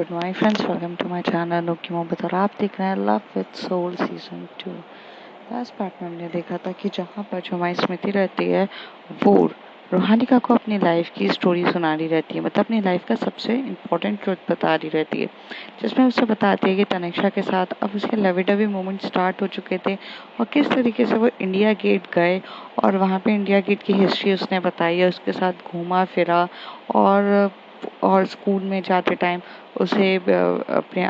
Good morning friends, welcome to my channel Anoop की मोहब्बत और आप देख रहे हैं love with soul season 2। Last part में हमने देखा था कि जहाँ पर जो हमारी स्मृति रहती है वो रूहानिका को अपनी लाइफ की स्टोरी सुना रही रहती है, मतलब अपनी लाइफ का सबसे इम्पोर्टेंट ट्रुथ बता रही रहती है, जिसमें उसे बताती है कि तनिष्का के साथ अब उसके लवी डवी मोमेंट स्टार्ट हो चुके थे और किस तरीके से वो इंडिया गेट गए और वहाँ पे इंडिया गेट की हिस्ट्री उसने बताई है, उसके साथ घूमा फिरा और स्कूल में जाते टाइम उसे अपने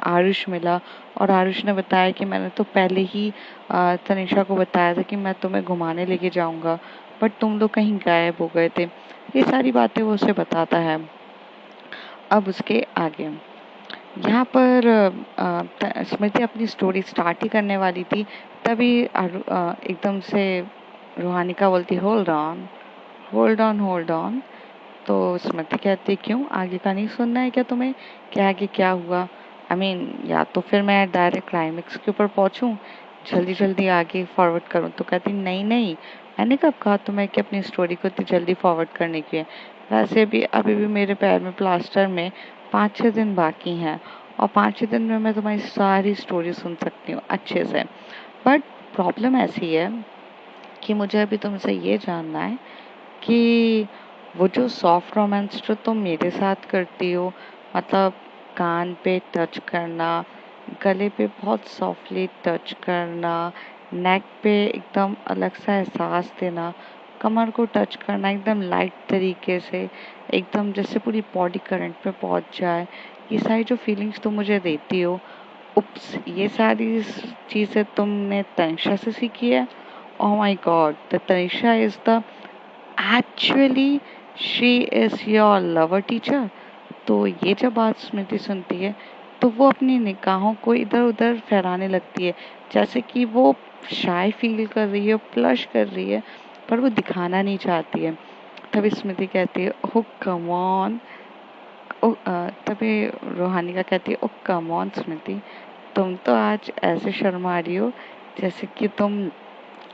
आरुष मिला और आरुष ने बताया कि मैंने तो पहले ही तनिषा को बताया था कि मैं तुम्हें घुमाने लेके जाऊंगा, बट तुम लोग कहीं गायब हो गए थे। ये सारी बातें वो उसे बताता है। अब उसके आगे यहाँ पर स्मृति अपनी स्टोरी स्टार्ट ही करने वाली थी, तभी एकदम से रूहानिका बोलती hold on hold on hold on. तो स्मृति कहती क्यों, आगे का नहीं सुनना है क्या तुम्हें, क्या आगे क्या हुआ? या तो फिर मैं डायरेक्ट क्लाइमेक्स के ऊपर पहुंचूं, जल्दी जल्दी आगे फॉरवर्ड करूं। तो कहती नहीं नहीं, मैंने कब कहा तुम्हें कि अपनी स्टोरी को इतनी जल्दी फॉरवर्ड करने की है। वैसे भी अभी भी मेरे पैर में प्लास्टर में 5-6 दिन बाकी हैं और 5-6 दिन में मैं तुम्हारी सारी स्टोरी सुन सकती हूँ अच्छे से। बट प्रॉब्लम ऐसी है कि मुझे अभी तुमसे ये जानना है कि वो जो सॉफ्ट रोमांस जो तुम मेरे साथ करती हो, मतलब कान पे टच करना, गले पे बहुत सॉफ्टली टच करना, नेक पे एकदम अलग सा एहसास देना, कमर को टच करना एकदम लाइट तरीके से, एकदम जैसे पूरी बॉडी करंट पे पहुंच जाए, ये सारी जो फीलिंग्स तुम मुझे देती हो, उप्स, ये सारी चीज़ें तुमने तनिषा से सीखी है? Oh my God, the Tanisha is the actually she is your lover teacher. तो ये जब बात स्मृति सुनती है तो वो अपनी निगाहों को इधर उधर फहराने लगती है, जैसे कि वो शाय फील कर रही है, प्लश कर रही है, पर वो दिखाना नहीं चाहती है। तभी स्मृति कहती है ओह कम ऑन। तभी रूहानिका कहती है ओह कम ऑन स्मृति, तुम तो आज ऐसे शर्मा रही हो जैसे कि तुम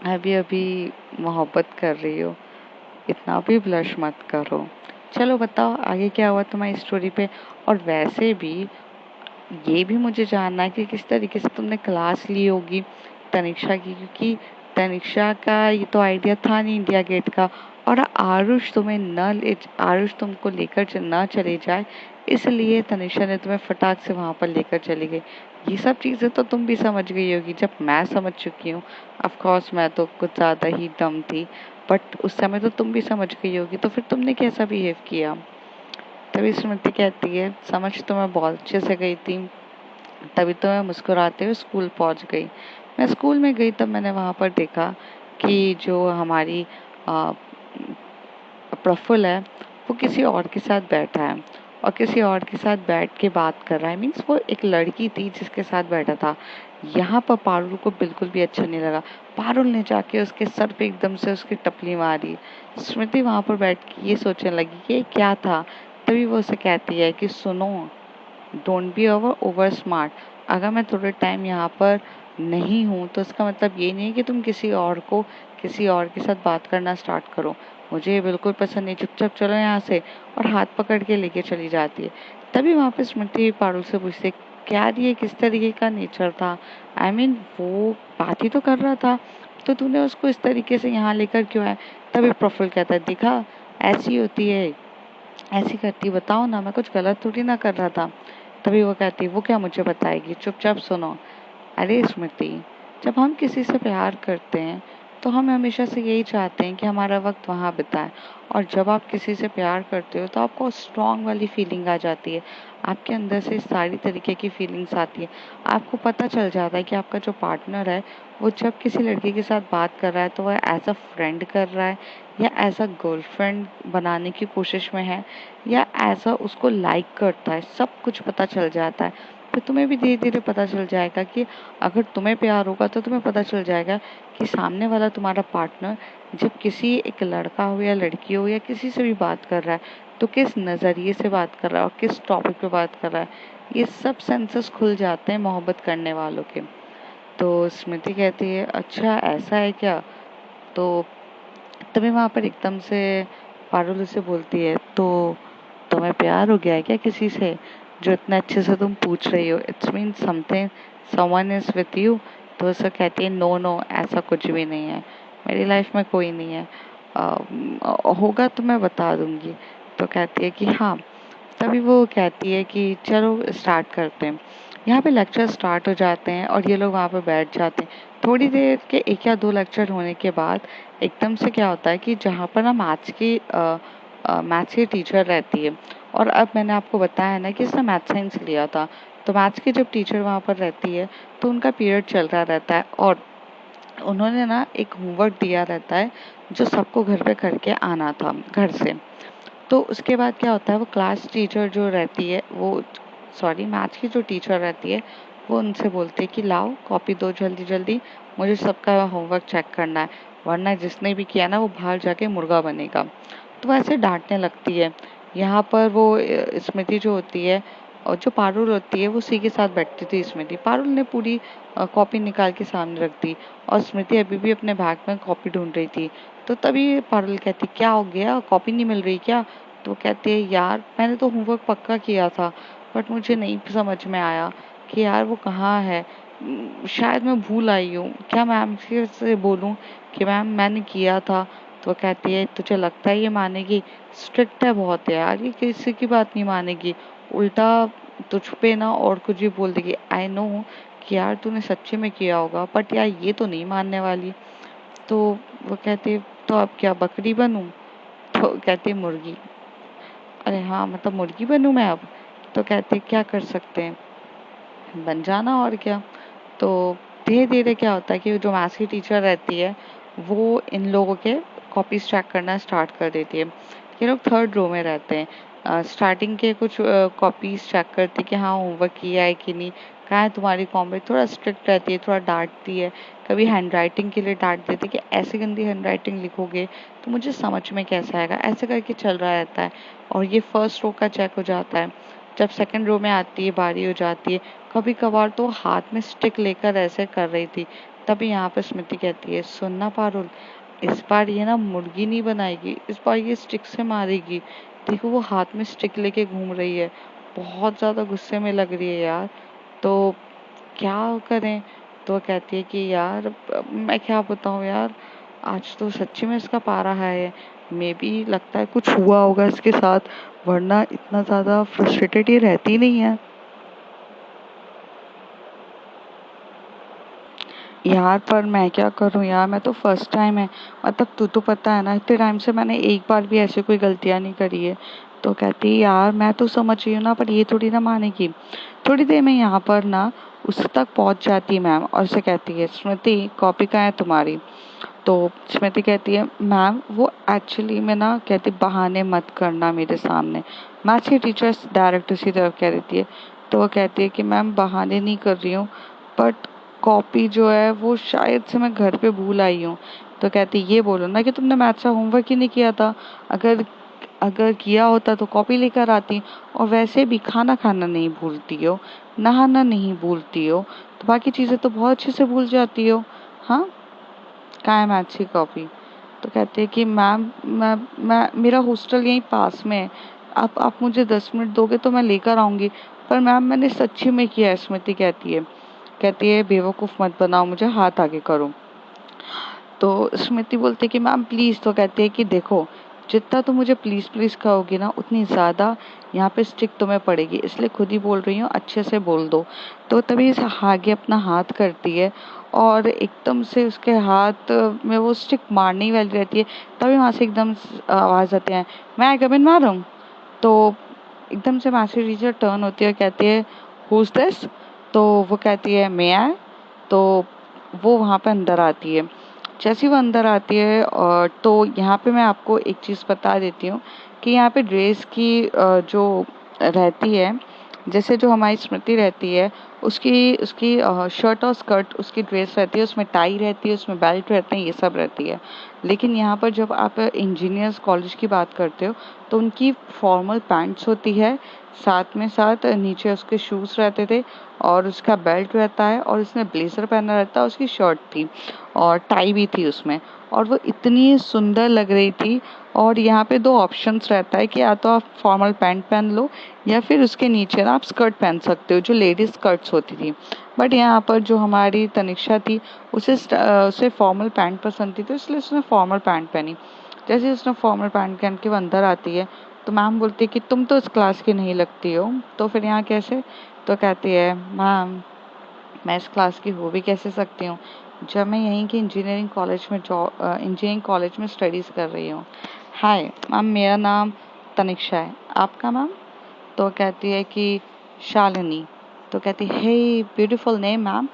अभी अभी मोहब्बत कर रही हो, इतना भी ब्लश मत करो। चलो बताओ आगे क्या हुआ तुम्हारी स्टोरी पे। और वैसे भी ये भी मुझे जानना है कि किस तरीके से तुमने क्लास ली होगी तनिषा की, क्योंकि तनिषा का ये तो आइडिया था नहीं इंडिया गेट का, और आरुष तुमको लेकर न चले जाए, इसलिए तनिषा ने तुम्हें फटाक से वहां पर लेकर चली गई। ये सब चीजें तो तुम भी समझ गई होगी, जब मैं समझ चुकी हूँ। ऑफ कोर्स मैं तो कुछ ज्यादा ही डम थी, बट उस समय तो तुम भी समझ गई होगी, तो फिर तुमने कैसा बिहेव किया? तभी स्मृति कहती है समझ तो मैं बहुत अच्छे से गई थी, तभी तो मैं मुस्कुराते हुए स्कूल पहुंच गई। मैं स्कूल में गई तब मैंने वहां पर देखा कि जो हमारी प्रफुल्ल है वो किसी और के साथ बैठा है और किसी और के साथ बैठ के बात कर रहा है। मीन्स वो एक लड़की थी जिसके साथ बैठा था। यहाँ पर पारुल को बिल्कुल भी अच्छा नहीं लगा। पारुल ने जाके उसके सर पे एकदम से उसकी टपली मारी। स्मृति वहां पर बैठ के ये सोचने लगी कि ये क्या था। तभी वो उसे कहती है कि सुनो, डोंट बी ओवर स्मार्ट। अगर मैं थोड़े टाइम यहाँ पर नहीं हूँ तो इसका मतलब ये नहीं है कि तुम किसी और के साथ बात करना स्टार्ट करो। मुझे ये बिल्कुल पसंद नहीं, चुपचाप चलो यहाँ से। और हाथ पकड़ के लेके चली जाती है। तभी वहाँ पे स्मृति पारुल से पूछती है क्या ये किस तरीके का नेचर था? वो बात ही तो कर रहा था, तो तूने उसको इस तरीके से यहाँ लेकर क्यों आया? तभी प्रफुल्ल कहता है देखा, ऐसी होती है, ऐसी करती, बताओ ना, मैं कुछ गलत थोड़ी ना कर रहा था। तभी वो कहती वो क्या मुझे बताएगी, चुपचाप सुनो। अरे स्मृति, जब हम किसी से प्यार करते हैं तो हम हमेशा से यही चाहते हैं कि हमारा वक्त वहाँ बिताए। और जब आप किसी से प्यार करते हो तो आपको स्ट्रॉन्ग वाली फीलिंग आ जाती है, आपके अंदर से सारी तरीके की फीलिंग्स आती है। आपको पता चल जाता है कि आपका जो पार्टनर है वो जब किसी लड़की के साथ बात कर रहा है तो वह एज अ फ्रेंड कर रहा है या एज अ गर्लफ्रेंड बनाने की कोशिश में है या एज अ उसको लाइक करता है, सब कुछ पता चल जाता है। फिर तुम्हें भी धीरे धीरे पता चल जाएगा कि अगर तुम्हें प्यार होगा तो तुम्हें पता चल जाएगा कि सामने वाला तुम्हारा पार्टनर जब किसी एक लड़का हो या लड़की हो या किसी से भी बात कर रहा है तो किस नज़रिए से बात कर रहा है और किस टॉपिक पे बात कर रहा है। ये सब सेंसेस खुल जाते हैं मोहब्बत करने वालों के। तो स्मृति कहती है अच्छा ऐसा है क्या? तो तभी वहाँ पर एकदम से पारुल से बोलती है तो तुम्हें प्यार हो गया है क्या किसी से? जो इतने अच्छे से तुम पूछ रही हो, it's mean something someone is with you. तो उसे कहती है नो नो, ऐसा कुछ भी नहीं है, मेरी लाइफ में कोई नहीं है। होगा तो मैं बता दूंगी। तो कहती है कि हाँ। तभी वो कहती है कि चलो स्टार्ट करते हैं। यहाँ पे लेक्चर स्टार्ट हो जाते हैं और ये लोग वहाँ पे बैठ जाते हैं। थोड़ी देर के 1 या 2 लेक्चर होने के बाद एकदम से क्या होता है कि जहाँ पर ना मैथ्स की टीचर रहती है, और अब मैंने आपको बताया ना कि इसने मैथ साइंस लिया था, तो मैथ्स की जब टीचर वहाँ पर रहती है तो उनका पीरियड चल रहा रहता है, और उन्होंने ना एक होमवर्क दिया रहता है जो सबको घर पे करके आना था घर से। तो उसके बाद क्या होता है, वो क्लास टीचर जो रहती है वो, सॉरी, मैथ्स की जो टीचर रहती है वो उनसे बोलती है कि लाओ कॉपी दो जल्दी जल्दी, मुझे सबका होमवर्क चेक करना है, वरना जिसने भी किया ना वो बाहर जाके मुर्गा बनेगा। तो वैसे डांटने लगती है। यहाँ पर वो स्मृति जो होती है और जो पारुल होती है वो उसी के साथ बैठती थी। स्मृति, पारुल ने पूरी कॉपी निकाल के सामने रख दी और स्मृति अभी भी अपने बैग में कॉपी ढूंढ रही थी। तो तभी पारुल कहती, क्या हो गया, कॉपी नहीं मिल रही क्या? तो कहते हैं यार मैंने तो होमवर्क पक्का किया था, बट मुझे नहीं समझ में आया कि यार वो कहाँ है। शायद मैं भूल आई हूँ, क्या मैम से बोलूँ कि मैम मैंने किया था? तो कहती है तुझे लगता है ये मानेगी? स्ट्रिक्ट है बहुत यार, ये किसी की बात नहीं मानेगी, उल्टा तुझ पे ना और कुछ भी बोल देगी। आई नो कि यार तूने सच्ची में किया होगा, बट यार ये तो नहीं मानने वाली। तो वो कहती तो अब क्या बकरी बनूं? तो कहती मुर्गी। अरे हाँ, मतलब मुर्गी बनूं मैं अब? तो कहती क्या कर सकते हैं, बन जाना और क्या। तो धीरे धीरे क्या होता है कि जो मैथ्स की टीचर रहती है वो इन लोगों के कॉपीज चेक करना स्टार्ट कर देती है। ये लोग 3rd रो में रहते हैं। स्टार्टिंग के कुछ कॉपीज चेक करती है कि हाँ होमवर्क किया है कि नहीं, कहाँ है तुम्हारी कॉपी। थोड़ा स्ट्रिक्ट रहती है, थोड़ा डांटती है, कभी हैंड राइटिंग के लिए डांट देती है कि ऐसी गंदी हैंड राइटिंग लिखोगे तो मुझे समझ में कैसे आएगा, ऐसे करके चल रहा रहता है। और ये 1st रो का चेक हो जाता है। जब 2nd रो में आती है, बारी हो जाती है, कभी कभार तो हाथ में स्टिक लेकर ऐसे कर रही थी। तभी यहाँ पे स्मृति कहती है सुनना पारुल, इस बार ये ना मुर्गी नहीं बनाएगी, इस बार ये स्टिक से मारेगी। देखो वो हाथ में स्टिक लेके घूम रही है, बहुत ज्यादा गुस्से में लग रही है यार, तो क्या करें? तो कहती है कि यार मैं क्या बताऊँ यार, आज तो सच्ची में इसका पारा है। मे बी लगता है कुछ हुआ होगा इसके साथ, वरना इतना ज्यादा फ्रस्ट्रेटेड ये रहती नहीं है। यार पर मैं क्या करूं यार, मैं तो फर्स्ट टाइम है, मतलब तू तो पता है ना इतने टाइम से मैंने एक बार भी ऐसी कोई गलतियां नहीं करी है। तो कहती है यार मैं तो समझ रही हूँ ना, पर ये थोड़ी ना मानेगी। थोड़ी देर में यहाँ पर ना उस तक पहुंच जाती है मैम और उसे कहती है स्मृति कॉपी कहाँ है तुम्हारी? तो स्मृति कहती है मैम वो एक्चुअली में ना, कहती बहाने मत करना मेरे सामने। मैथ्स की टीचर डायरेक्ट उसी तरफ कह देती है। तो वो कहती है कि मैम बहाने नहीं कर रही हूँ, बट कॉपी जो है वो शायद से मैं घर पे भूल आई हूँ। तो कहती ये बोलो ना कि तुमने मैथ्स का होमवर्क ही नहीं किया था, अगर अगर किया होता तो कॉपी लेकर आती। और वैसे भी खाना खाना नहीं भूलती हो, नहाना नहीं भूलती हो, तो बाकी चीजें तो बहुत अच्छे से भूल जाती हो। हाँ, कहाँ है मैथ्स की कॉपी? तो कहते हैं कि मैम मैं मेरा हॉस्टल यहीं पास में है, आप मुझे 10 मिनट दोगे तो मैं लेकर आऊंगी। पर मैम मैंने सच्ची में किया है, स्मृति कहती है बेवकूफ मत बनाओ मुझे, हाथ आगे करो। तो स्मृति बोलती है कि मैम प्लीज। तो कहती है कि देखो जितना तुम मुझे प्लीज प्लीज कहोगी ना उतनी ज्यादा यहाँ पे स्टिक तुम्हें पड़ेगी, इसलिए खुद ही बोल रही हूँ, अच्छे से बोल दो। तो तभी आगे अपना हाथ करती है और एकदम से उसके हाथ में वो स्टिक मारने ही वाली रहती है। तभी वहां से एकदम आवाज आती है मैं कबिन मारूं। तो एकदम से मास्टर टीचर टर्न होती है और कहती है हुज दिस? तो वो कहती है मैं आई। तो वो वहां पे अंदर आती है। जैसे ही वो अंदर आती है तो यहाँ पे मैं आपको एक चीज़ बता देती हूँ कि यहाँ पे ड्रेस की जो रहती है, जैसे जो हमारी स्मृति रहती है उसकी उसकी शर्ट और स्कर्ट उसकी ड्रेस रहती है, उसमें टाई रहती है, उसमें बेल्ट रहते हैं, ये सब रहती है। लेकिन यहाँ पर जब आप इंजीनियर्स कॉलेज की बात करते हो तो उनकी फॉर्मल पैंट्स होती है, साथ में साथ नीचे उसके शूज़ रहते थे और उसका बेल्ट रहता है और उसने ब्लेजर पहना रहता है, उसकी शर्ट थी और टाई भी थी उसमें, और वो इतनी सुंदर लग रही थी। और यहाँ पे दो ऑप्शंस रहता है कि या तो आप फॉर्मल पैंट पहन लो या फिर उसके नीचे ना आप स्कर्ट पहन सकते हो, जो लेडीज स्कर्ट्स होती थी। बट यहाँ पर जो हमारी तनिष्का थी, उसे फॉर्मल पैंट पसंद थी, तो इसलिए उसने फॉर्मल पैंट पहनी। जैसे उसने फॉर्मल पैंट पहन के वो अंदर आती है तो मैम बोलती है कि तुम तो इस क्लास की नहीं लगती हो, तो फिर यहाँ कैसे? तो कहती है, मैम मैं इस क्लास की हो भी कैसे सकती हूँ जब मैं यहीं की इंजीनियरिंग कॉलेज में स्टडीज़ कर रही हूँ। हाय मैम, मेरा नाम तनिष्का है, आपका मैम? तो कहती है कि शालिनी। तो कहती है, hey beautiful name ma'am,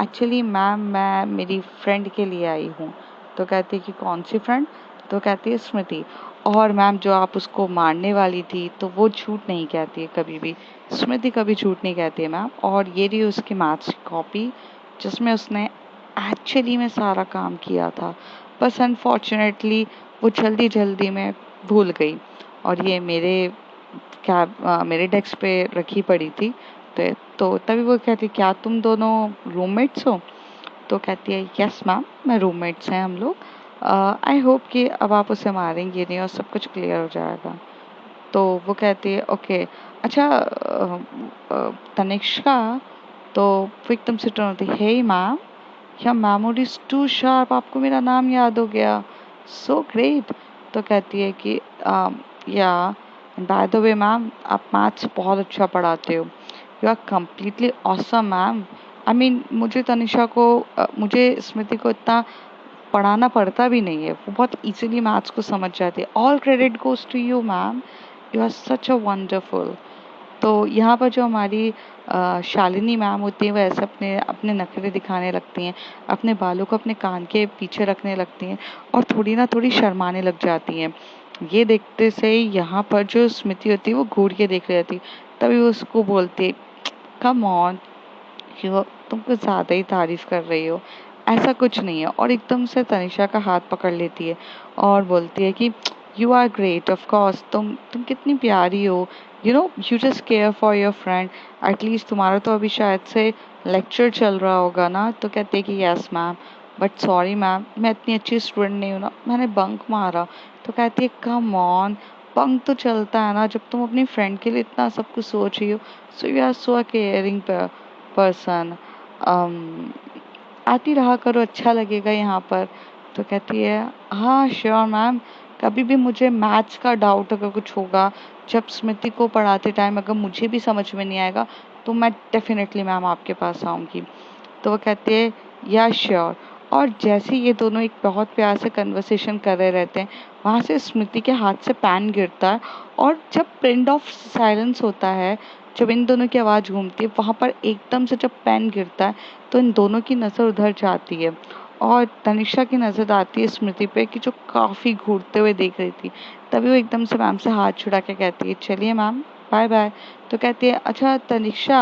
actually ma'am मैं मेरी फ्रेंड के लिए आई हूँ। तो कहती है कि कौन सी फ्रेंड? तो कहती है स्मृति। और मैम जो आप उसको मारने वाली थी, तो वो झूठ नहीं कहती है कभी भी, स्मृति कभी झूठ नहीं कहती है मैम। और ये रही उसकी मैथ्स की कॉपी जिसमें उसने एक्चुअली में सारा काम किया था, बस अनफॉर्चुनेटली वो जल्दी जल्दी में भूल गई, और ये मेरे डेस्क पे रखी पड़ी थी। तो तभी वो कहती, क्या तुम दोनों रूममेट्स हो? तो कहती है, यस मैम, मैं रूममेट्स हैं हम लोग। आई होप कि अब आप उसे मारेंगे नहीं और सब कुछ क्लियर हो जाएगा। तो वो कहती है, ओके। अच्छा तनिष्का। तो वो एकदम से टर्न होती है, हे मैम, या मेमोरी इज टू शार्प, आपको मेरा नाम याद हो गया, सो ग्रेट। तो कहती है कि yeah by the way ma'am, आप मैथ्स बहुत अच्छा पढ़ाते हो, you are completely awesome ma'am. I mean मुझे स्मृति को इतना पढ़ाना पड़ता भी नहीं है, वो बहुत इजीली मैथ्स को समझ जाती है। All credit goes to you ma'am, you are such a wonderful. तो यहाँ पर जो हमारी शालिनी मैम होती है, वो ऐसे अपने अपने नखरे दिखाने लगती हैं, अपने बालों को अपने कान के पीछे रखने लगती हैं और थोड़ी शर्माने लग जाती हैं। ये देखते से ही यहाँ पर जो स्मृति होती है वो घूर के देख रही होती है। तभी वो उसको बोलती है, कम ऑन, तुम कुछ ज़्यादा ही तारीफ कर रही हो, ऐसा कुछ नहीं है। और एकदम से तनिषा का हाथ पकड़ लेती है और बोलती है कि you are great, of course, तुम कितनी प्यारी हो, you just care for your friend. At least तुम्हारा तो अभी शायद से लेक्चर चल रहा होगा ना? तो कहते हैं कि yes ma'am, but sorry ma'am, मैं इतनी अच्छी स्टूडेंट नहीं हूँ ना, मैंने बंक मारा। तो कहती है, कम ऑन, बंक तो चलता है ना जब तुम अपनी फ्रेंड के लिए इतना सब कुछ सोच रही हो। So you are so caring person, आती रहा करो, अच्छा लगेगा यहाँ पर। तो कहती है, हाँ श्योर मैम, कभी भी मुझे मैथ्स का डाउट अगर कुछ होगा, जब स्मृति को पढ़ाते टाइम अगर मुझे भी समझ में नहीं आएगा, तो मैं डेफिनेटली मैम आपके पास आऊँगी। तो वो कहते हैं, या श्योर। और जैसे ये दोनों एक बहुत प्यार से कन्वर्सेशन कर रहे रहते हैं, वहाँ से स्मृति के हाथ से पेन गिरता है, और जब प्रिंट ऑफ साइलेंस होता है, जब इन दोनों की आवाज़ घूमती है, वहाँ पर एकदम से जब पेन गिरता है तो इन दोनों की नज़र उधर जाती है और तनिषा की नज़र आती है स्मृति पे, कि जो काफ़ी घूरते हुए देख रही थी। तभी वो एकदम से मैम से हाथ छुड़ा के कहती है, चलिए मैम, बाय बाय। तो कहती है, अच्छा तनिषा,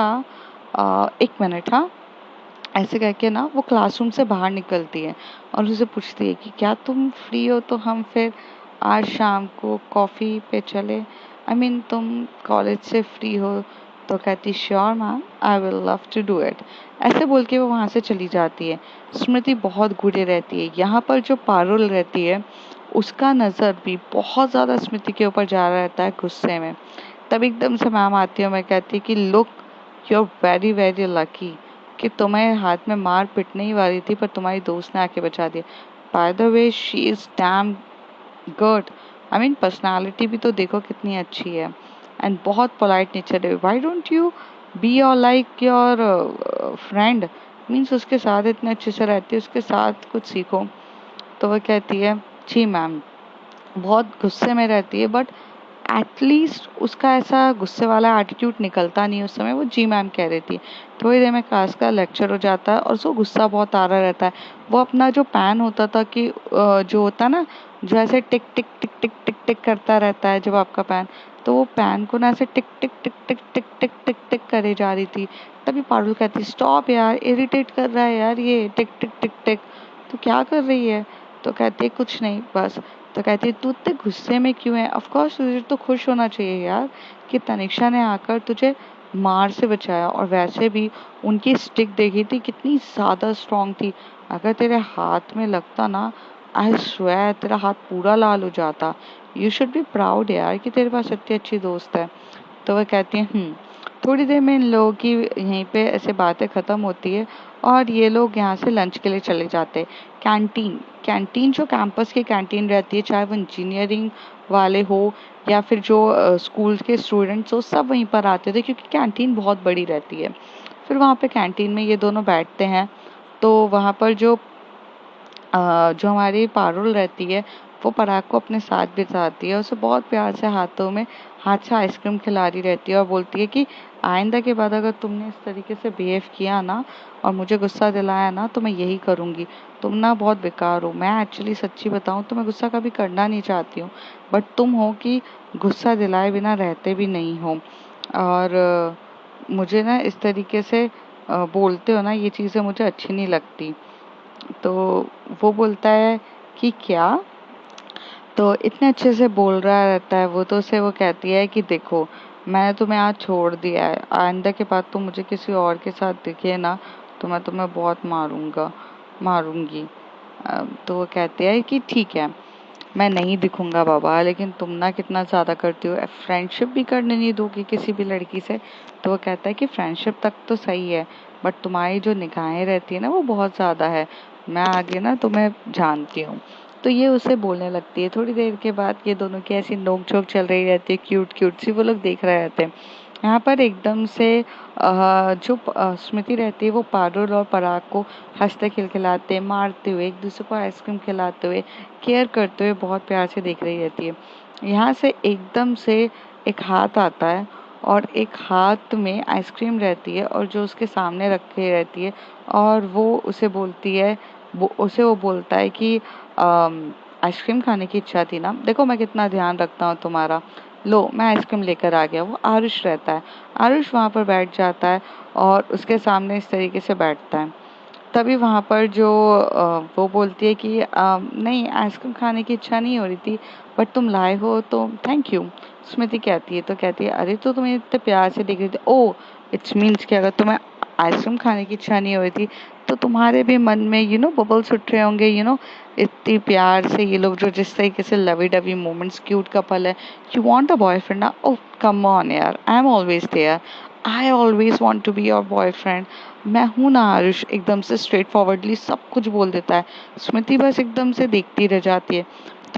एक मिनट, हाँ। ऐसे कह के ना वो क्लासरूम से बाहर निकलती है और उसे पूछती है कि क्या तुम फ्री हो तो हम फिर आज शाम को कॉफ़ी पे चले, आई मीन तुम कॉलेज से फ्री हो? तो कहती, sure ma'am, I will love to do it. ऐसे बोल के वो वहाँ से चली जाती है। स्मृति बहुत घूरे रहती है। यहाँ पर जो पारुल रहती है, उसका नज़र भी बहुत ज़्यादा स्मृति के ऊपर जा रहा रहता है गुस्से में। तब एकदम से मैम आती है, मैं कहती है कि look, you are very very lucky कि तुम्हें हाथ में मार पिटने ही वाली थी, पर तुम्हारी दोस्त ने आके बचा दिया। Bye the way she is damn good, I mean personality भी तो देखो कितनी अच्छी है, एंड बहुत पोलाइट नेचर है। व्हाई डोंट यू बी और लाइक योर फ्रेंड, मीन्स उसके साथ इतने अच्छे से रहती है, उसके साथ कुछ सीखो। तो वह कहती है, जी मैम, बहुत गुस्से में रहती है, बट एटलीस्ट उसका ऐसा गुस्से वाला एटीट्यूड निकलता नहीं उस समय। वो जी मैम कह रही थी। थोड़ी देर में क्लास का लेक्चर हो जाता है और उसको गुस्सा बहुत आ रहा रहता है। वो अपना जो पेन होता था, कि जो होता है ना, जो ऐसे टिक टिक टिक टिक टिक टिक करता रहता है जब आपका पेन, तो वो पेन को ना ऐसे टिक टिक टिक टिक टिक टिक टिक टिक करे जा रही थी। तभी पारुल कहती, स्टॉप यार, इरिटेट कर रहा है यार ये टिक टिक टिक टिक। तो क्या कर रही है? तो कहती है कुछ नहीं बस। तो कहती है तू इतने गुस्से में क्यों है? ऑफ कोर्स तुझे तो खुश होना चाहिए यार कि तनिष्का ने आकर तुझे मार से बचाया। और वैसे भी उनकी स्टिक देखी थी कितनी ज़्यादा स्ट्रांग थी। अगर तेरे हाथ में लगता ना, आई स्वेयर तेरा हाथ पूरा लाल हो जाता। यू शुड बी प्राउड यार कि तेरे पास इतनी अच्छी दोस्त है। तो वह कहती है थोड़ी देर में इन लोगों की यहीं पे ऐसे बातें ख़त्म होती है और ये लोग यहाँ से लंच के लिए चले जाते हैं। कैंटीन कैंटीन जो कैंपस की कैंटीन रहती है, चाहे वो इंजीनियरिंग वाले हो या फिर जो स्कूल के स्टूडेंट्स हो, सब वहीं पर आते थे क्योंकि कैंटीन बहुत बड़ी रहती है। फिर वहाँ पे कैंटीन में ये दोनों बैठते हैं। तो वहाँ पर जो हमारी पारुल रहती है वो पराग को अपने साथ बिठाती है। उसे बहुत प्यार से हाथ से आइसक्रीम खिला रही रहती है और बोलती है कि आइंदा के बाद अगर तुमने इस तरीके से बिहेव किया ना और मुझे गुस्सा दिलाया ना तो मैं यही करूँगी। तुम ना बहुत बेकार हो। मैं एक्चुअली सच्ची बताऊँ तो मैं गुस्सा कभी करना नहीं चाहती हूँ, बट तुम हो कि गुस्सा दिलाए बिना रहते भी नहीं हो। और मुझे ना इस तरीके से बोलते हो ना, ये चीज़ें मुझे अच्छी नहीं लगती। तो वो बोलता है कि क्या? तो इतने अच्छे से बोल रहा रहता है वो, तो उसे वो कहती है कि देखो मैंने तुम्हें आज छोड़ दिया है, आइंदा के बाद तुम मुझे किसी और के साथ दिखे ना तो मैं तुम्हें बहुत मारूंगी। तो वो कहती है कि ठीक है मैं नहीं दिखूंगा बाबा, लेकिन तुम ना कितना ज़्यादा करती हो, फ्रेंडशिप भी करने नहीं दोगी किसी भी लड़की से। तो वो कहता है कि फ्रेंडशिप तक तो सही है, बट तुम्हारी जो निगाहें रहती है ना वो बहुत ज़्यादा है। मैं आगे ना तुम्हें जानती हूँ। तो ये उसे बोलने लगती है। थोड़ी देर के बाद ये दोनों की ऐसी नोक झोंक चल रही रहती है, क्यूट क्यूट सी, वो लोग देख रहे रहते हैं। यहाँ पर एकदम से स्मृति रहती है वो पारुल और पराग को हंसते खिलखिलाते मारते हुए, एक दूसरे को आइसक्रीम खिलाते हुए, केयर करते हुए बहुत प्यार से देख रही रहती है। यहाँ से एकदम से एक हाथ आता है और एक हाथ में आइसक्रीम रहती है और जो उसके सामने रखी रहती है और वो उसे बोलती है, वो बोलता है कि आइसक्रीम खाने की इच्छा थी ना, देखो मैं कितना ध्यान रखता हूँ तुम्हारा, लो मैं आइसक्रीम लेकर आ गया। वो आरुष रहता है। आरुष वहाँ पर बैठ जाता है और उसके सामने इस तरीके से बैठता है। तभी वहाँ पर वो बोलती है कि नहीं आइसक्रीम खाने की इच्छा नहीं हो रही थी, बट तुम लाए हो तो थैंक यू। स्मृति कहती है, तो कहती है अरे तो तुम्हें इतने प्यार से देख रही थी, ओ इट्स मीन्स कि अगर तुम्हें आइसक्रीम खाने की इच्छा नहीं हो रही थी तो तुम्हारे भी मन में बबल्स उठ रहे होंगे, इतनी प्यार से ये लोग जो जिस तरीके से lovey dovey moments, cute couple है। यू वांट अ बॉयफ्रेंड ना? ओह कम ऑन यार, I am always there, I always want to be your boyfriend. मैं हूँ ना आरुष। एकदम से स्ट्रेट फॉरवर्डली सब कुछ बोल देता है। स्मृति बस एकदम से देखती रह जाती है।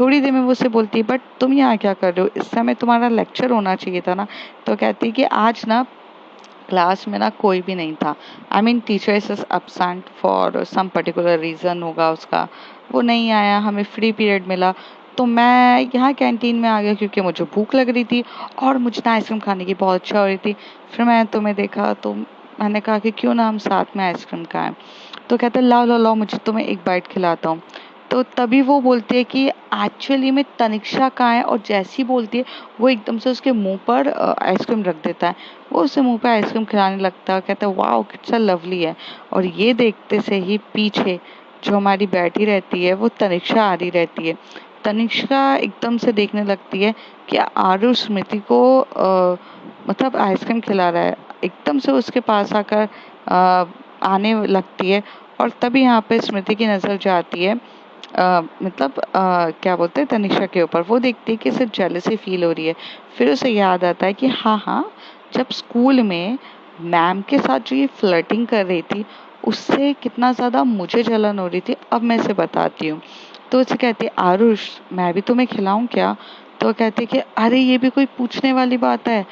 थोड़ी देर में वो उसे बोलती है बट तुम यहाँ क्या कर रहे हो, इस समय तुम्हारा लेक्चर होना चाहिए था ना। तो कहती है कि आज ना क्लास में ना कोई भी नहीं था। I mean teacher is absent for some particular reason होगा उसका, वो नहीं आया, हमें फ्री पीरियड मिला तो मैं यहाँ कैंटीन में आ गया क्योंकि मुझे भूख लग रही थी और मुझे ना आइसक्रीम खाने की बहुत इच्छा हो रही थी। फिर मैं तुम्हें देखा तो मैंने कहा कि क्यों ना हम साथ में आइसक्रीम खाएं। तो कहते लाओ लाओ लाओ, मुझे तुम्हें एक बाइट खिलाता हूँ। तो तभी वो बोलती है कि एक्चुअली में तनिष्का कहाँ है, और जैसी बोलती है वो एकदम से उसके मुंह पर आइसक्रीम रख देता है। वो उससे मुंह पे आइसक्रीम खिलाने लगता है और कहता है वाओ कितना लवली है। और ये देखते से ही पीछे जो हमारी बैठी रहती है वो तनिष्का आ रही रहती है। तनिष्का एकदम से देखने लगती है कि आरुष स्मृति को मतलब आइसक्रीम खिला रहा है। एकदम से उसके पास आकर आने लगती है और तभी यहाँ पे स्मृति की नज़र जाती है क्या बोलते हैं तनिष्का के ऊपर। वो देखती है कि उसे जेलसी फील हो रही है। फिर उसे याद आता है कि हाँ हाँ, जब स्कूल में मैम के साथ जो ये फ्लर्टिंग कर रही थी उससे कितना ज़्यादा मुझे जलन हो रही थी, अब मैं इसे बताती हूँ। तो उसे कहती है आरुष मैं भी तुम्हें खिलाऊं क्या? तो वो कहती है कि अरे ये भी कोई पूछने वाली बात है,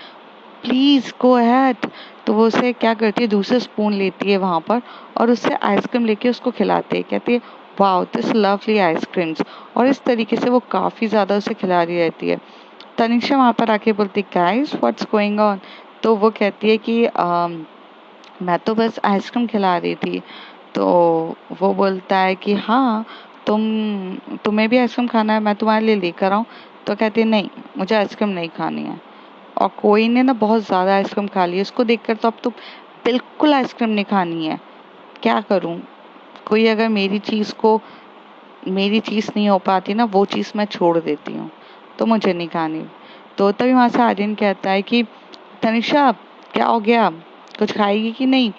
प्लीज गो अहेड। तो वो उसे क्या करती है, दूसरे स्पून लेती है वहां पर और उससे आइसक्रीम लेके उसको खिलाती है। कहती है वाओ दिस लवली आइसक्रीम्स। और इस तरीके से वो काफी ज्यादा उसे खिला रही रहती है। तनिषा वहां पर आके बोलती गाइस व्हाट्स गोइंग ऑन। तो वो कहती है कि मैं तो बस आइसक्रीम खिला रही थी। तो वो बोलता है कि हाँ तुम्हें भी आइसक्रीम खाना है, मैं तुम्हारे लिए लेकर आऊँ? तो कहती है नहीं मुझे आइसक्रीम नहीं खानी है। और कोई ने ना बहुत ज़्यादा आइसक्रीम खा ली, उसको देखकर तो अब तो बिल्कुल आइसक्रीम नहीं खानी है। क्या करूं? कोई अगर मेरी चीज़ को मेरी चीज़ नहीं हो पाती ना, वो चीज़ मैं छोड़ देती हूँ, तो मुझे नहीं खानी। तो तभी वहाँ से आर्यन कहता है कि तनिषा क्या हो गया, कुछ खाएगी कि नहीं?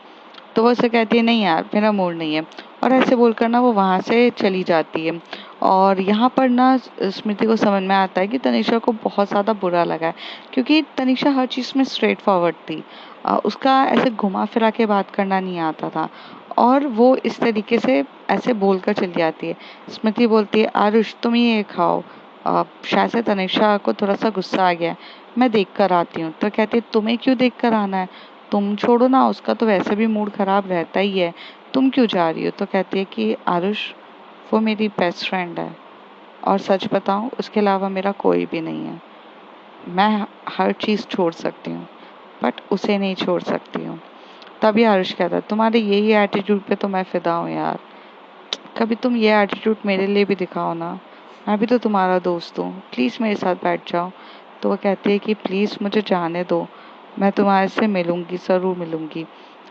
तो वो उसे कहती है नहीं यार मेरा मूड नहीं है, और ऐसे बोलकर ना वो वहाँ से चली जाती है। और यहाँ पर ना स्मृति को समझ में आता है कि तनिषा को बहुत ज़्यादा बुरा लगा है, क्योंकि तनिषा हर चीज़ में स्ट्रेट फॉरवर्ड थी। उसका ऐसे घुमा फिरा के बात करना नहीं आता था, और वो इस तरीके से ऐसे बोलकर चली जाती है। स्मृति बोलती है आरुष तुम ये खाओ, शायद से तनिषा को थोड़ा सा गुस्सा आ गया है, मैं देख कर आती हूँ। तो कहती है तुम्हें क्यों देख कर आना है, तुम छोड़ो ना, उसका तो वैसे भी मूड खराब रहता ही है, तुम क्यों जा रही हो? तो कहती है कि आरुष वो मेरी बेस्ट फ्रेंड है, और सच बताऊं उसके अलावा मेरा कोई भी नहीं है। मैं हर चीज़ छोड़ सकती हूँ बट उसे नहीं छोड़ सकती हूँ। तभी आरुष कहता है तुम्हारे यही एटीट्यूड पे तो मैं फिदा हूँ यार, कभी तुम ये एटीट्यूड मेरे लिए भी दिखाओ ना, मैं भी तो तुम्हारा दोस्त हूँ, प्लीज़ मेरे साथ बैठ जाओ। तो वो कहती है कि प्लीज़ मुझे जाने दो, मैं तुम्हारे से मिलूंगी, ज़रूर मिलूंगी।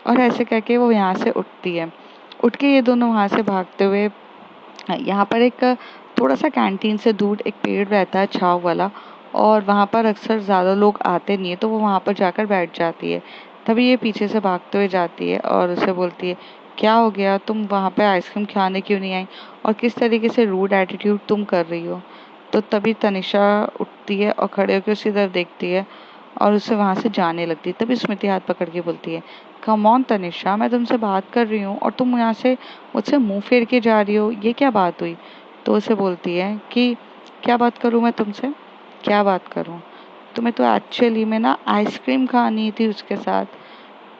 और ऐसे कह के वो यहाँ से उठती है। उठ के ये दोनों वहाँ से भागते हुए, यहाँ पर एक थोड़ा सा कैंटीन से दूर एक पेड़ रहता है छाँव वाला, और वहाँ पर अक्सर ज़्यादा लोग आते नहीं है, तो वो वहाँ पर जाकर बैठ जाती है। तभी ये पीछे से भागते हुए जाती है और उसे बोलती है क्या हो गया, तुम वहाँ पे आइसक्रीम खाने क्यों नहीं आई, और किस तरीके से रूड एटीट्यूड तुम कर रही हो? तो तभी तनिषा उठती है और खड़े होकर उसी तरफ देखती है और उसे वहाँ से जाने लगती है। तभी स्मृति हाथ पकड़ के बोलती है कम ऑन तनिषा, मैं तुमसे बात कर रही हूँ और तुम यहाँ से मुझसे मुंह फेर के जा रही हो, ये क्या बात हुई? तो उसे बोलती है कि क्या बात करूँ मैं तुमसे, क्या बात करूँ? तुम्हें तो एक्चुअली में ना आइसक्रीम खानी थी उसके साथ।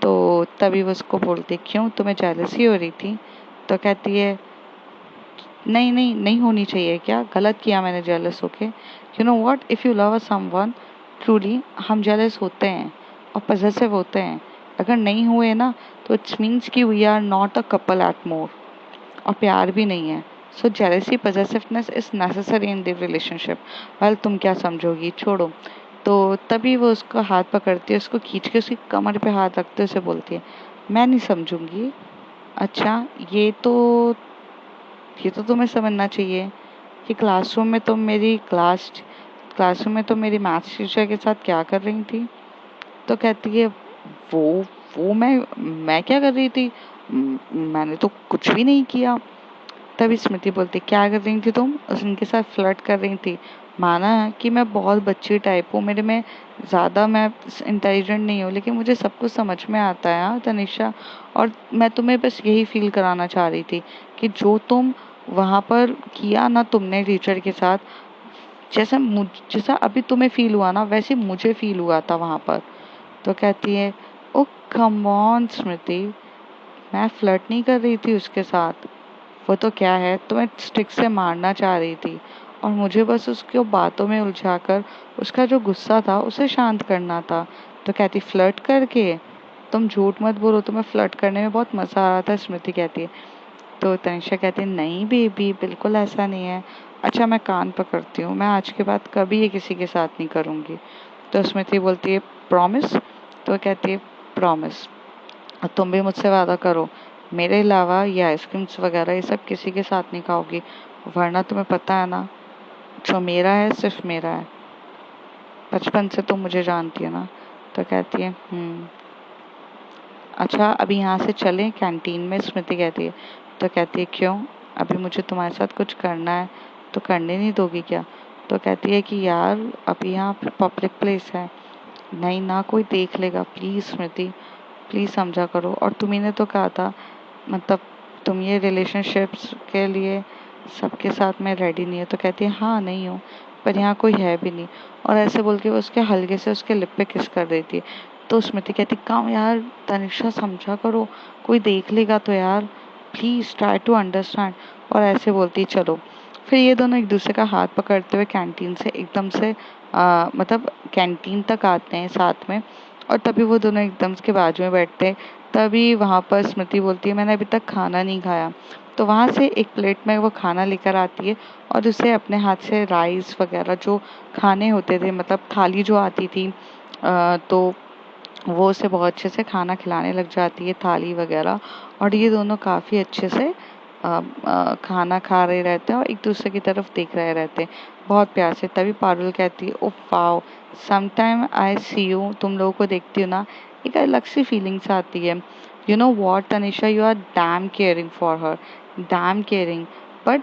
तो तभी वो उसको बोलती क्यों, तुम्हें जेलसी हो रही थी? तो कहती है नहीं नहीं नहीं होनी चाहिए, क्या गलत किया मैंने जेलस होके? You know what, if you love someone truly, हम जेलस होते हैं और पजेसिव होते हैं। अगर नहीं हुए ना तो इट्स मीन्स कि we are not a couple at more, और प्यार भी नहीं है। So jealousy possessiveness is necessary in the relationship. Well तुम क्या समझोगी, छोड़ो। तो तभी वो उसका हाथ पकड़ती है, उसको खींच के उसकी कमर पे हाथ रखते उसे बोलती है मैं नहीं समझूंगी। अच्छा, ये तो तुम्हें समझना चाहिए कि क्लासरूम में तुम मेरी मैथ्स टीचर के साथ क्या कर रही थी? तो कहती है वो वो मैं क्या कर रही थी? मैंने तो कुछ भी नहीं किया। तभी स्मृति बोलती क्या कर रही थी तुम? उनके साथ फ्लर्ट कर रही थी। माना कि मैं बहुत बच्ची टाइप हूँ, मेरे में ज़्यादा मैं इंटेलिजेंट नहीं हूँ, लेकिन मुझे सब कुछ समझ में आता है हाँ तनिषा। और मैं तुम्हें बस यही फील कराना चाह रही थी कि जो तुम वहाँ पर किया ना तुमने टीचर के साथ, जैसा अभी तुम्हें फील हुआ ना वैसे मुझे फील हुआ था वहाँ पर। तो कहती है ओ कम ऑन स्मृति, मैं फ्लर्ट नहीं कर रही थी उसके साथ। वो तो क्या है, तुम्हें स्टिक से मारना चाह रही थी और मुझे बस उसकी बातों में उलझाकर उसका जो गुस्सा था उसे शांत करना था। तो कहती फ्लर्ट करके? तुम झूठ मत बोलो, तुम्हें फ्लर्ट करने में बहुत मज़ा आ रहा था, स्मृति कहती है। तो तनिषा कहती है नहीं बेबी बिल्कुल ऐसा नहीं है। अच्छा मैं कान पकड़ती हूँ, मैं आज के बाद कभी ये किसी के साथ नहीं करूँगी। तो स्मृति बोलती है प्रॉमिस? तो कहती है प्रॉमिस, और तुम भी मुझसे वादा करो मेरे अलावा ये आइसक्रीम्स वगैरह ये सब किसी के साथ नहीं खाओगी, वरना तुम्हें पता है ना जो मेरा है सिर्फ मेरा है। बचपन से तुम मुझे जानती है ना। तो कहती है अच्छा अभी यहाँ से चलें कैंटीन में, स्मृति कहती है। तो कहती है क्यों, अभी मुझे तुम्हारे साथ कुछ करना है, तो करने नहीं दोगी क्या? तो कहती है कि यार अभी यहाँ पब्लिक प्लेस है, नहीं ना कोई देख लेगा, प्लीज़ स्मृति प्लीज़ समझा करो, और तुम्ही ने तो कहा था मतलब तुम ये रिलेशनशिप्स के लिए सबके साथ में रेडी नहीं है। तो कहती है हाँ नहीं हूँ, पर यहाँ कोई है भी नहीं। और ऐसे बोल के वो उसके हल्के से उसके लिप पे किस कर रही थी। तो स्मृति कहती काम यार तनिषा समझा करो, कोई देख लेगा तो यार, प्लीज़ ट्राई टू अंडरस्टैंड। और ऐसे बोलती चलो। फिर ये दोनों एक दूसरे का हाथ पकड़ते हुए कैंटीन से एकदम से मतलब कैंटीन तक आते हैं साथ में, और तभी वो दोनों एकदम के बाजू में बैठते हैं। तभी वहाँ पर स्मृति बोलती है मैंने अभी तक खाना नहीं खाया। तो वहाँ से एक प्लेट में वो खाना लेकर आती है और उसे अपने हाथ से राइस वगैरह जो खाने होते थे, मतलब थाली जो आती थी, तो वो उसे बहुत अच्छे से खाना खिलाने लग जाती है, थाली वगैरह। और ये दोनों काफ़ी अच्छे से खाना खा रहे रहते हैं और एक दूसरे की तरफ देख रहे रहते हैं बहुत प्यार से। तभी पारुल कहती है, oh wow, sometime I see you, तुम लोगों को देखती हो ना, एक अलग सी फीलिंग्स आती है। You know what Tanisha, you are damn caring for her, damn caring, but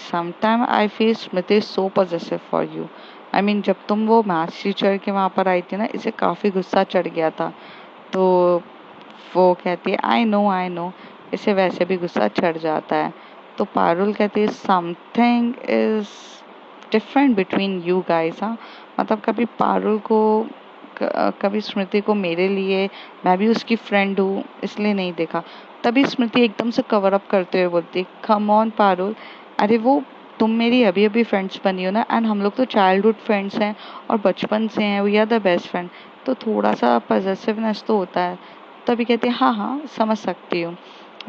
sometime I feel Smriti so possessive for you. I mean जब तुम वो मैथ्स टीचर के वहाँ पर आई थी ना, इसे काफ़ी गुस्सा चढ़ गया था। तो वो कहती है, आई नो, इसे वैसे भी गुस्सा चढ़ जाता है। तो पारुल कहती है, something is different between you guys. हाँ, मतलब कभी पारुल को कभी स्मृति को मेरे लिए, मैं भी उसकी फ्रेंड हूँ इसलिए नहीं देखा। तभी स्मृति एकदम से कवर अप करते हुए बोलती, कम ऑन पारुल, अरे वो तुम मेरी अभी अभी फ्रेंड्स बनी हो ना, एंड हम लोग तो चाइल्डहुड फ्रेंड्स हैं और बचपन से हैं, we are the best friend, तो थोड़ा सा पॉजेसिवनेस तो होता है। तभी कहती है, हाँ हाँ समझ सकती हूँ।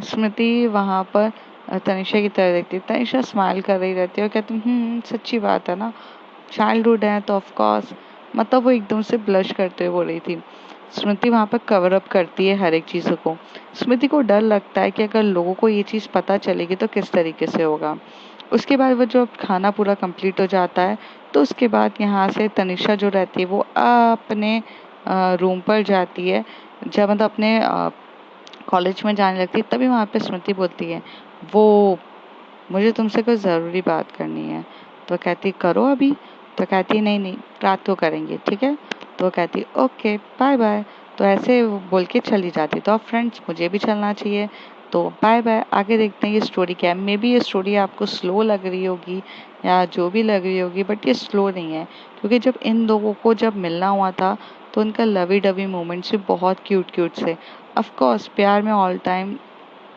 स्मृति वहाँ पर तनिषा की तरह देखती है, तनिषा स्माइल कर रही रहती है और कहती सच्ची बात है ना, चाइल्डहुड है तो ऑफ कोर्स, मतलब वो एकदम से ब्लश करते हुए बोल रही थी। स्मृति वहाँ पर कवर अप करती है हर एक चीज़ों को। स्मृति को डर लगता है कि अगर लोगों को ये चीज़ पता चलेगी तो किस तरीके से होगा। उसके बाद वो जब खाना पूरा कंप्लीट हो जाता है, तो उसके बाद यहाँ से तनिषा जो रहती है वो अपने रूम पर जाती है। जब मतलब अपने कॉलेज में जाने लगती है, तभी वहाँ पे स्मृति बोलती है, वो मुझे तुमसे कोई ज़रूरी बात करनी है। तो कहती, करो अभी। तो कहती, नहीं नहीं, रात को करेंगे, ठीक है। तो कहती, ओके बाय बाय। तो ऐसे वो बोल के चली जाती। तो अब फ्रेंड्स, मुझे भी चलना चाहिए, तो बाय बाय। आगे देखते हैं ये स्टोरी क्या है। मे बी ये स्टोरी आपको स्लो लग रही होगी या जो भी लग रही होगी, बट ये स्लो नहीं है, क्योंकि जब इन लोगों को जब मिलना हुआ था तो उनका लवी डवी मोमेंट्स भी बहुत क्यूट क्यूट से। ऑफ कोर्स प्यार में ऑल टाइम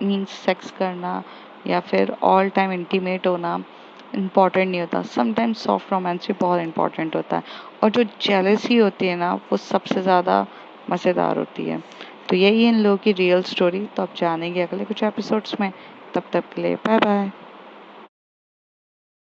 मीन्स सेक्स करना या फिर ऑल टाइम इंटीमेट होना इम्पॉर्टेंट नहीं होता। समटाइम्स सॉफ्ट रोमांस भी बहुत इंपॉर्टेंट होता है, और जो जेलसी होती है ना, वो सबसे ज़्यादा मज़ेदार होती है। तो यही इन लोगों की रियल स्टोरी। तो आप जानेंगे अगले कुछ एपिसोड्स में। तब तक के लिए बाय बाय।